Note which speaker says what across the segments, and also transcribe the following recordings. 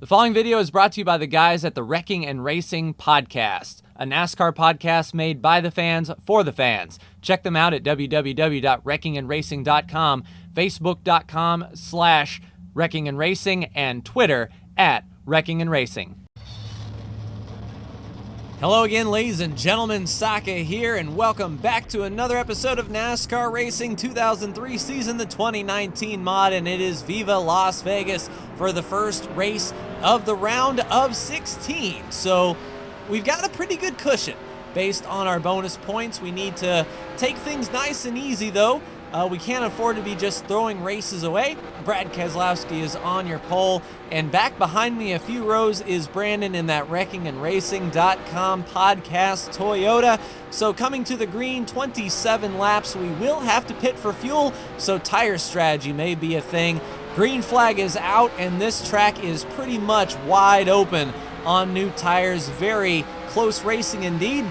Speaker 1: The following video is brought to you by the guys at the Wrecking and Racing Podcast, a NASCAR podcast made by the fans for the fans. Check them out at www.wreckingandracing.com, facebook.com/wreckingandracing, and Twitter at Wrecking and Racing. Hello again, ladies and gentlemen, Saka here, and welcome back to another episode of NASCAR Racing 2003 season, the 2019 mod, and it is Viva Las Vegas for the first race of the round of 16. So we've got a pretty good cushion based on our bonus points. We need to take things nice and easy, though. We can't afford to be just throwing races away. Brad Keselowski is on your pole, and back behind me a few rows is Brandon in that wreckingandracing.com podcast Toyota. So coming to the green, 27 laps. We will have to pit for fuel, so tire strategy may be a thing. Green flag is out, and this track is pretty much wide open on new tires. Very close racing indeed.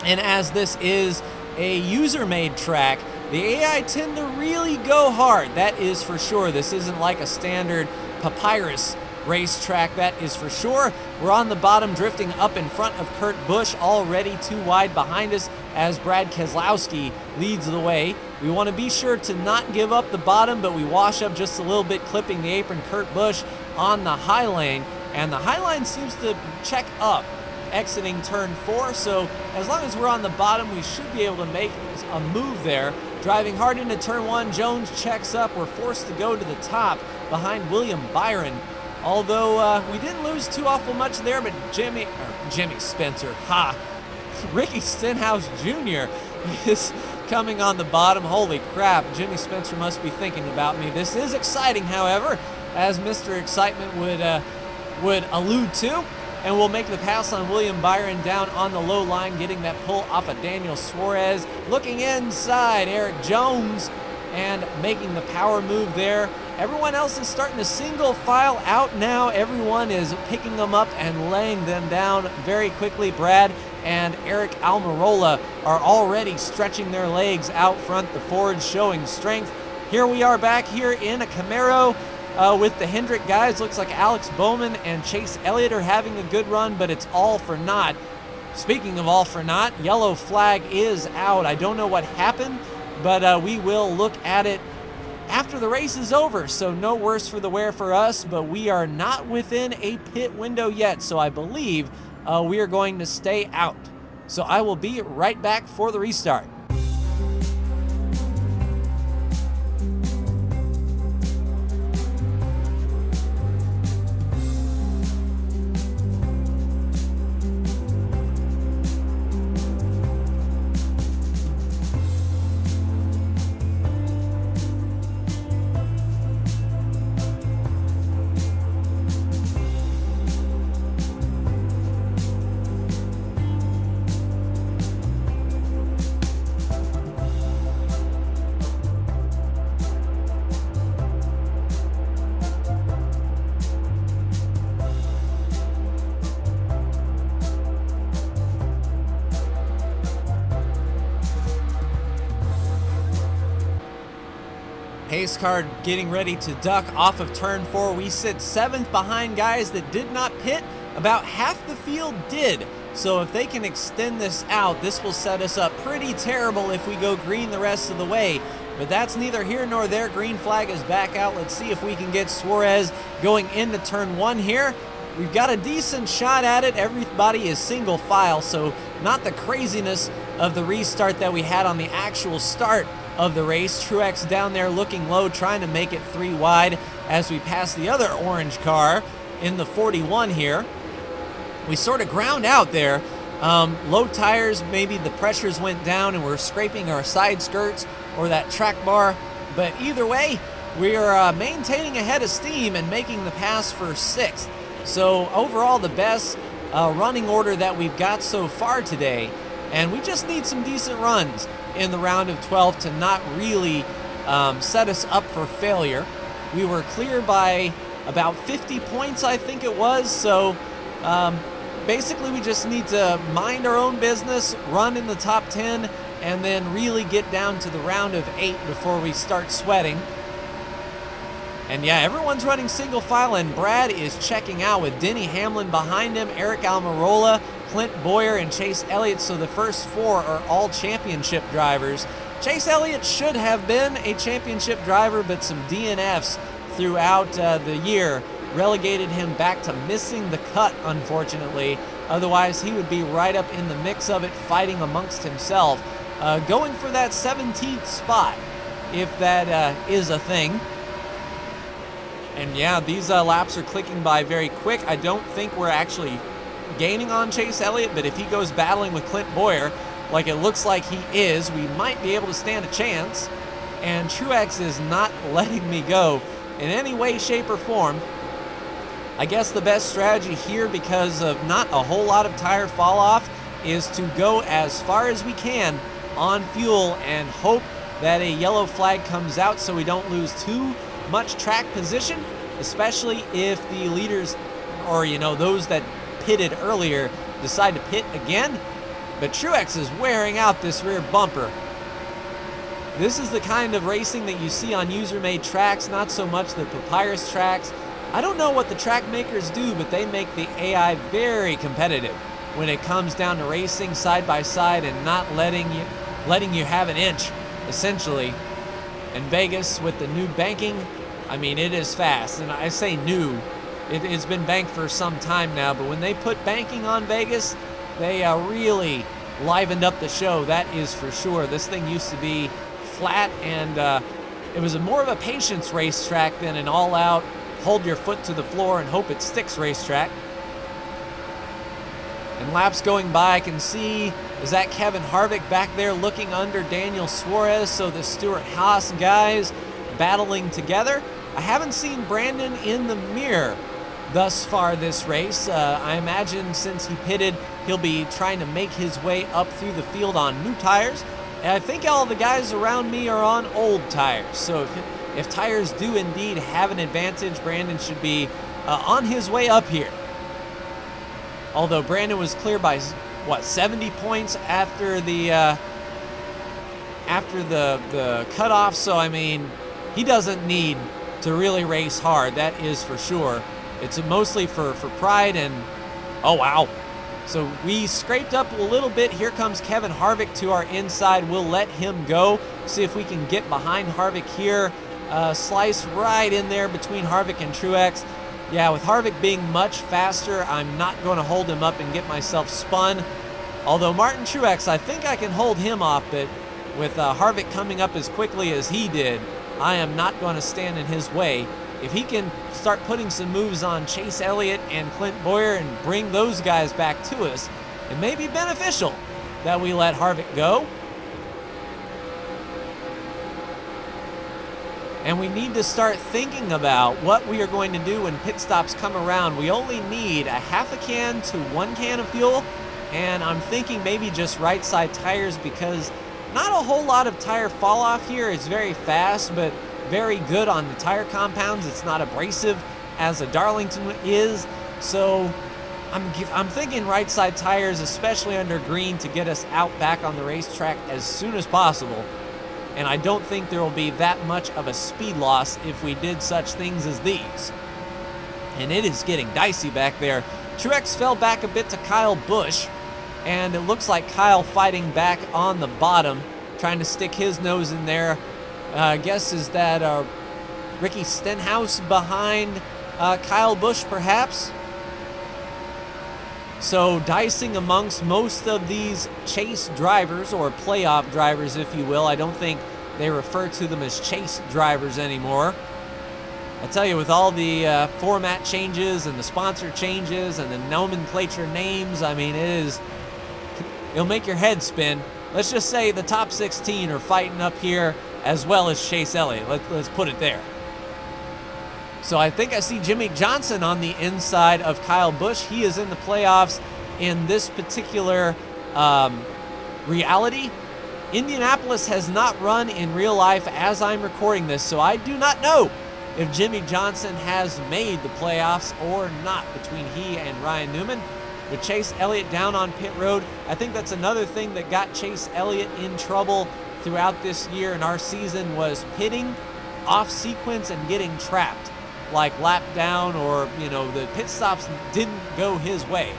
Speaker 1: And as this is a user-made track, the AI tend to really go hard, that is for sure. This isn't like a standard papyrus racetrack, that is for sure. We're on the bottom, drifting up in front of Kurt Busch, already too wide behind us as Brad Keselowski leads the way. We want to be sure to not give up the bottom, but we wash up just a little bit, clipping the apron. Kurt Busch on the high lane, and the high line seems to check up exiting turn 4, so as long as we're on the bottom, we should be able to make a move there. Driving hard into turn 1, Jones checks up. We're forced to go to the top behind William Byron, although we didn't lose too awful much there, but Jimmy Spencer, Ricky Stenhouse Jr. is coming on the bottom. Holy crap, Jimmy Spencer must be thinking about me. This is exciting, however, as Mr. Excitement would allude to. And we'll make the pass on William Byron down on the low line, getting that pull off of Daniel Suarez. Looking inside, Eric Jones, and making the power move there. Everyone else is starting to single file out now. Everyone is picking them up and laying them down very quickly. Brad and Eric Almirola are already stretching their legs out front, the Fords showing strength. Here we are back here in a Camaro. With the Hendrick guys. Looks like Alex Bowman and Chase Elliott are having a good run, but it's all for naught. Speaking of all for naught, yellow flag is out. I don't know what happened, but we will look at it after the race is over, so no worse for the wear for us, but we are not within a pit window yet, so I believe we are going to stay out. So I will be right back for the restart. Pace car getting ready to duck off of turn 4. We sit 7th behind guys that did not pit. About half the field did. So if they can extend this out, this will set us up pretty terrible if we go green the rest of the way. But that's neither here nor there. Green flag is back out. Let's see if we can get Suarez going into turn 1 here. We've got a decent shot at it. Everybody is single file, so not the craziness of the restart that we had on the actual start of the race. Truex down there looking low, trying to make it 3 wide as we pass the other orange car in the 41 here. We sort of ground out there. Low tires, maybe the pressures went down and we're scraping our side skirts or that track bar. But either way, we are maintaining a head of steam and making the pass for 6th. So overall, the best running order that we've got so far today. And we just need some decent runs in the round of 12 to not really set us up for failure. We were clear by about 50 points, I think it was. So basically, we just need to mind our own business, run in the top 10, and then really get down to the round of 8 before we start sweating. And yeah, everyone's running single file, and Brad is checking out with Denny Hamlin behind him, Eric Almirola, Clint Boyer, and Chase Elliott. So the first four are all championship drivers. Chase Elliott should have been a championship driver, but some DNFs throughout the year relegated him back to missing the cut, unfortunately. Otherwise, he would be right up in the mix of it, fighting amongst himself, going for that 17th spot, if that is a thing. And yeah, these laps are clicking by very quick. I don't think we're actually gaining on Chase Elliott, but if he goes battling with Clint Boyer, like it looks like he is, we might be able to stand a chance. And Truex is not letting me go in any way, shape, or form. I guess the best strategy here, because of not a whole lot of tire fall off, is to go as far as we can on fuel and hope that a yellow flag comes out so we don't lose too much track position, especially if the leaders, or those that pitted earlier, decide to pit again. But Truex is wearing out this rear bumper. This is the kind of racing that you see on user-made tracks, not so much the Papyrus tracks. I don't know what the track makers do, but they make the AI very competitive when it comes down to racing side by side and not letting you have an inch, essentially. And Vegas with the new banking, I mean, it is fast. And I say new, it's been banked for some time now, but when they put banking on Vegas, they really livened up the show, that is for sure. This thing used to be flat, and it was more of a patience racetrack than an all-out hold your foot to the floor and hope it sticks racetrack. And laps going by, I can see, is that Kevin Harvick back there looking under Daniel Suarez, so the Stewart-Haas guys battling together. I haven't seen Brandon in the mirror thus far this race. I imagine since he pitted, he'll be trying to make his way up through the field on new tires. And I think all the guys around me are on old tires. So if tires do indeed have an advantage, Brandon should be on his way up here. Although Brandon was clear by, 70 points after the cutoff. So, I mean, he doesn't need to really race hard, that is for sure. It's mostly for pride and, oh, wow. So we scraped up a little bit. Here comes Kevin Harvick to our inside. We'll let him go. See if we can get behind Harvick here. Slice right in there between Harvick and Truex. Yeah, with Harvick being much faster, I'm not going to hold him up and get myself spun. Although Martin Truex, I think I can hold him off, but with Harvick coming up as quickly as he did, I am not going to stand in his way. If he can start putting some moves on Chase Elliott and Clint Boyer and bring those guys back to us, it may be beneficial that we let Harvick go. And we need to start thinking about what we are going to do when pit stops come around. We only need a half a can to 1 can of fuel, and I'm thinking maybe just right side tires, because not a whole lot of tire fall off here. It's very fast, but very good on the tire compounds. It's not abrasive as a Darlington is. So I'm thinking right side tires, especially under green, to get us out back on the racetrack as soon as possible. And I don't think there will be that much of a speed loss if we did such things as these. And it is getting dicey back there. Truex fell back a bit to Kyle Busch, and it looks like Kyle fighting back on the bottom, trying to stick his nose in there. I guess is that Ricky Stenhouse behind Kyle Busch, perhaps? So dicing amongst most of these chase drivers, or playoff drivers, if you will. I don't think they refer to them as chase drivers anymore. I tell you, with all the format changes and the sponsor changes and the nomenclature names, I mean, it'll make your head spin. Let's just say the top 16 are fighting up here, as well as Chase Elliott. Let's put it there. So I think I see Jimmy Johnson on the inside of Kyle Busch. He is in the playoffs in this particular reality. Indianapolis has not run in real life as I'm recording this, so I do not know if Jimmy Johnson has made the playoffs or not between he and Ryan Newman. With Chase Elliott down on pit road, I think that's another thing that got Chase Elliott in trouble throughout this year and our season was pitting off sequence and getting trapped, like lap down, or, you know, the pit stops didn't go his way.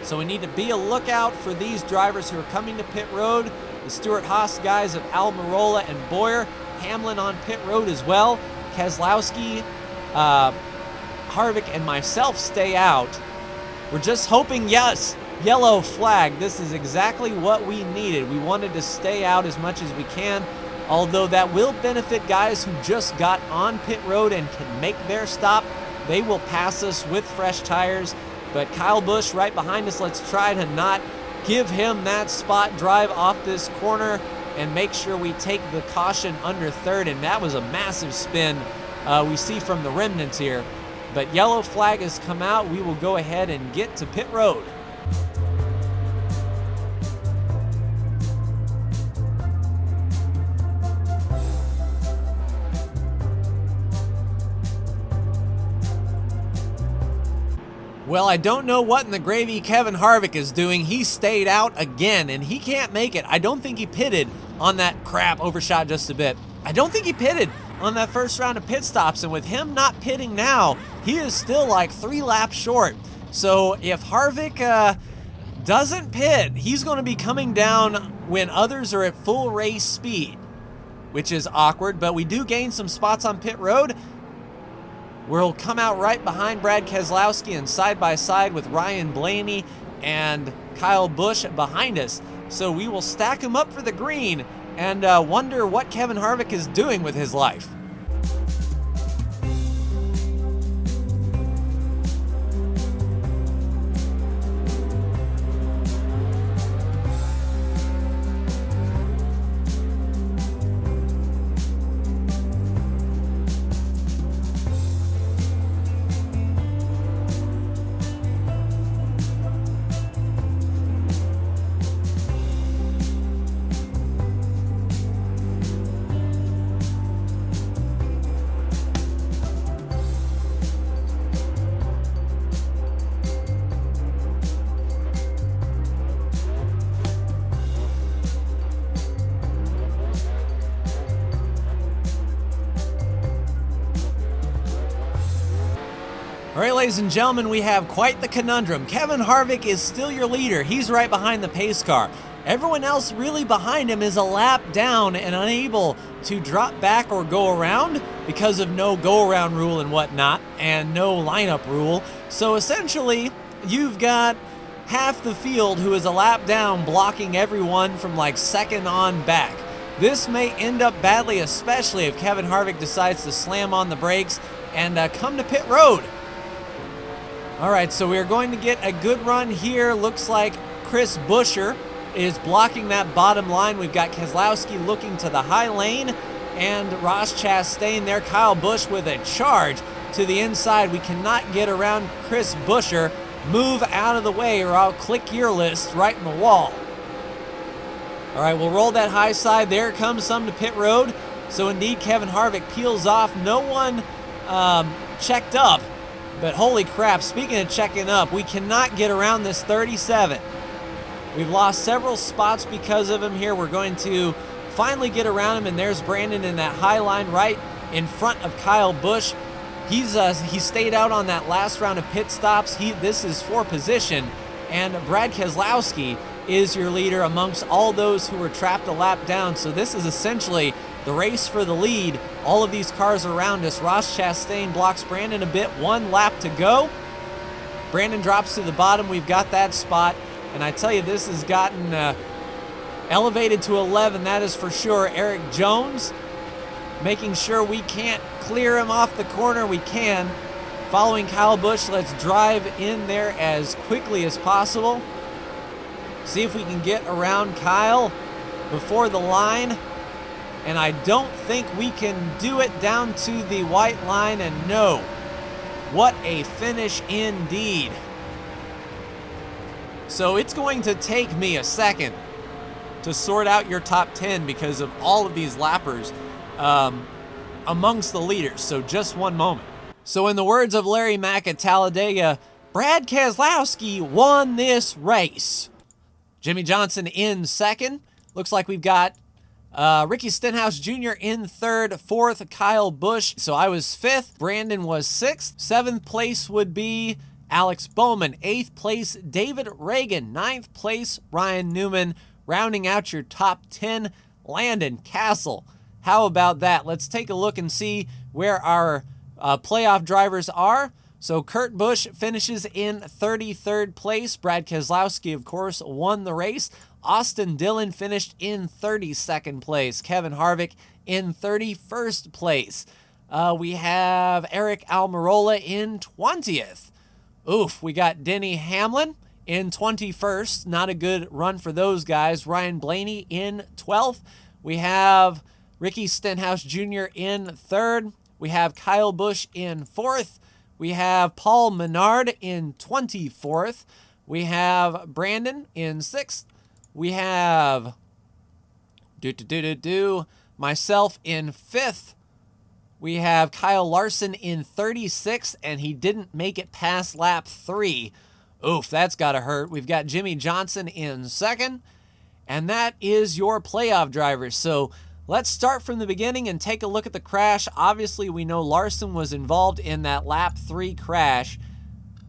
Speaker 1: So we need to be a lookout for these drivers who are coming to pit road. The Stewart-Haas guys of Almirola and Boyer. Hamlin on pit road as well. Keselowski, Harvick, and myself stay out. We're just hoping, yes, yellow flag. This is exactly what we needed. We wanted to stay out as much as we can, although that will benefit guys who just got on pit road and can make their stop. They will pass us with fresh tires. But Kyle Busch right behind us, let's try to not give him that spot, drive off this corner, and make sure we take the caution under third. And that was a massive spin we see from the remnants here. But yellow flag has come out. We will go ahead and get to pit road. Well, I don't know what in the gravy Kevin Harvick is doing. He stayed out again, and he can't make it. I don't think he pitted on that crap, overshot just a bit. I don't think he pitted on that first round of pit stops, and with him not pitting now, he is still like 3 laps short. So if Harvick doesn't pit, he's going to be coming down when others are at full race speed, which is awkward, but we do gain some spots on pit road. We'll come out right behind Brad Keselowski and side by side with Ryan Blaney and Kyle Busch behind us. So we will stack them up for the green and wonder what Kevin Harvick is doing with his life. All right, ladies and gentlemen, we have quite the conundrum. Kevin Harvick is still your leader. He's right behind the pace car. Everyone else really behind him is a lap down and unable to drop back or go around because of no go-around rule and whatnot, and no lineup rule. So essentially, you've got half the field who is a lap down blocking everyone from like second on back. This may end up badly, especially if Kevin Harvick decides to slam on the brakes and come to pit road. All right, so we are going to get a good run here. Looks like Chris Buescher is blocking that bottom line. We've got Keselowski looking to the high lane and Ross Chastain there. Kyle Busch with a charge to the inside. We cannot get around Chris Buescher. Move out of the way or I'll click your list right in the wall. All right, we'll roll that high side. There comes some to pit road. So indeed, Kevin Harvick peels off. No one checked up. But holy crap, speaking of checking up, we cannot get around this 37. We've lost several spots because of him here. We're going to finally get around him, and there's Brandon in that high line right in front of Kyle Busch. He stayed out on that last round of pit stops. This is for position, and Brad Keselowski is your leader amongst all those who were trapped a lap down. So this is essentially the race for the lead. All of these cars around us. Ross Chastain blocks Brandon a bit. 1 lap to go. Brandon drops to the bottom. We've got that spot. And I tell you, this has gotten elevated to 11. That is for sure. Eric Jones making sure we can't clear him off the corner. We can. Following Kyle Busch, let's drive in there as quickly as possible. See if we can get around Kyle before the line. And I don't think we can do it down to the white line. And no, what a finish indeed. So it's going to take me a second to sort out your top 10 because of all of these lappers amongst the leaders. So just one moment. So in the words of Larry Mack at Talladega, Brad Keselowski won this race. Jimmy Johnson in second. Looks like we've got Ricky Stenhouse Jr. in 3rd, 4th, Kyle Busch. So I was 5th. Brandon was 6th. 7th place would be Alex Bowman. 8th place, David Reagan. 9th place, Ryan Newman. Rounding out your top 10, Landon Castle. How about that? Let's take a look and see where our playoff drivers are. So Kurt Busch finishes in 33rd place. Brad Keselowski, of course, won the race. Austin Dillon finished in 32nd place. Kevin Harvick in 31st place. We have Eric Almirola in 20th. Oof, we got Denny Hamlin in 21st. Not a good run for those guys. Ryan Blaney in 12th. We have Ricky Stenhouse Jr. in 3rd. We have Kyle Busch in 4th. We have Paul Menard in 24th. We have Brandon in 6th. We have myself in 5th. We have Kyle Larson in 36th, and he didn't make it past lap 3. Oof, that's got to hurt. We've got Jimmy Johnson in 2nd, and that is your playoff drivers. So let's start from the beginning and take a look at the crash. Obviously, we know Larson was involved in that lap 3 crash.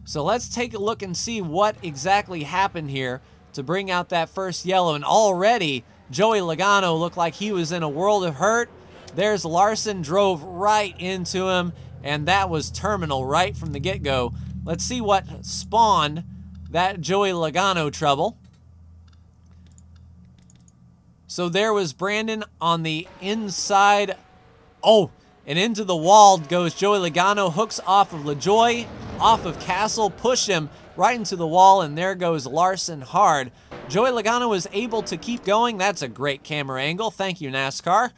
Speaker 1: So let's take a look and see what exactly happened here to bring out that first yellow. And already, Joey Logano looked like he was in a world of hurt. There's Larson, drove right into him, and that was terminal right from the get-go. Let's see what spawned that Joey Logano trouble. So there was Brandon on the inside. Oh, and into the wall goes Joey Logano, hooks off of LaJoy, off of Castle, push him right into the wall, and there goes Larson hard. Joey Logano was able to keep going. That's a great camera angle. Thank you, NASCAR.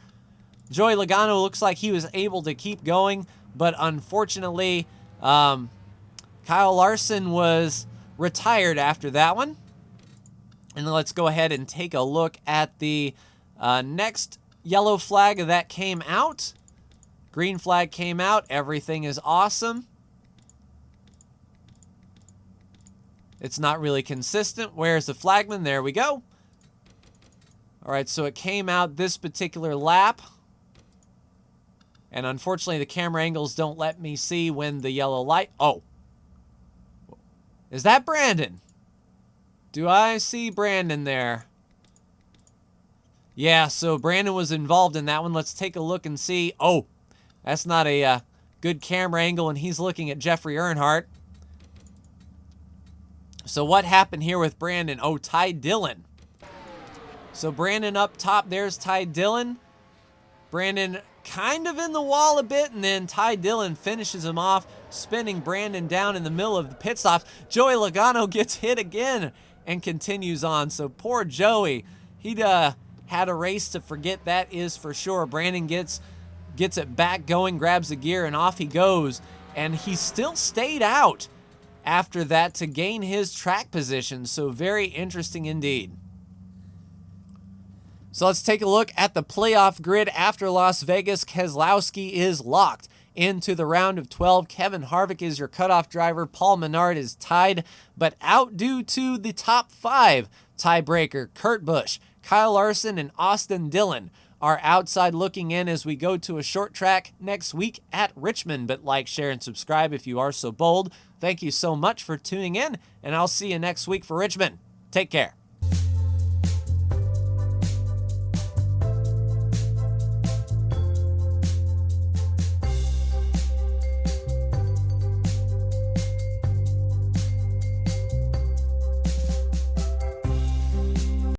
Speaker 1: Joey Logano looks like he was able to keep going, but unfortunately, Kyle Larson was retired after that one. And let's go ahead and take a look at the next yellow flag that came out. Green flag came out. Everything is awesome. It's not really consistent. Where's the flagman? There we go. All right, so it came out this particular lap. And unfortunately, the camera angles don't let me see when the yellow light... Oh. Is that Brandon? Do I see Brandon there? Yeah, so Brandon was involved in that one. Let's take a look and see. Oh, that's not a good camera angle, and he's looking at Jeffrey Earnhardt. So what happened here with Brandon? Oh, Ty Dillon. So Brandon up top, there's Ty Dillon. Brandon kind of in the wall a bit, and then Ty Dillon finishes him off, spinning Brandon down in the middle of the pit stop. Joey Logano gets hit again and continues on. So poor Joey, he'd had a race to forget, that is for sure. Brandon gets it back going, grabs the gear, and off he goes. And he still stayed out after that to gain his track position. So very interesting indeed. So let's take a look at the playoff grid after Las Vegas. Keselowski is locked into the round of 12. Kevin Harvick is your cutoff driver. Paul Menard is tied, but out due to the top 5 tiebreaker. Kurt Busch, Kyle Larson, and Austin Dillon are outside looking in as we go to a short track next week at Richmond. But like, share, and subscribe if you are so bold. Thank you so much for tuning in, and I'll see you next week for Richmond. Take care.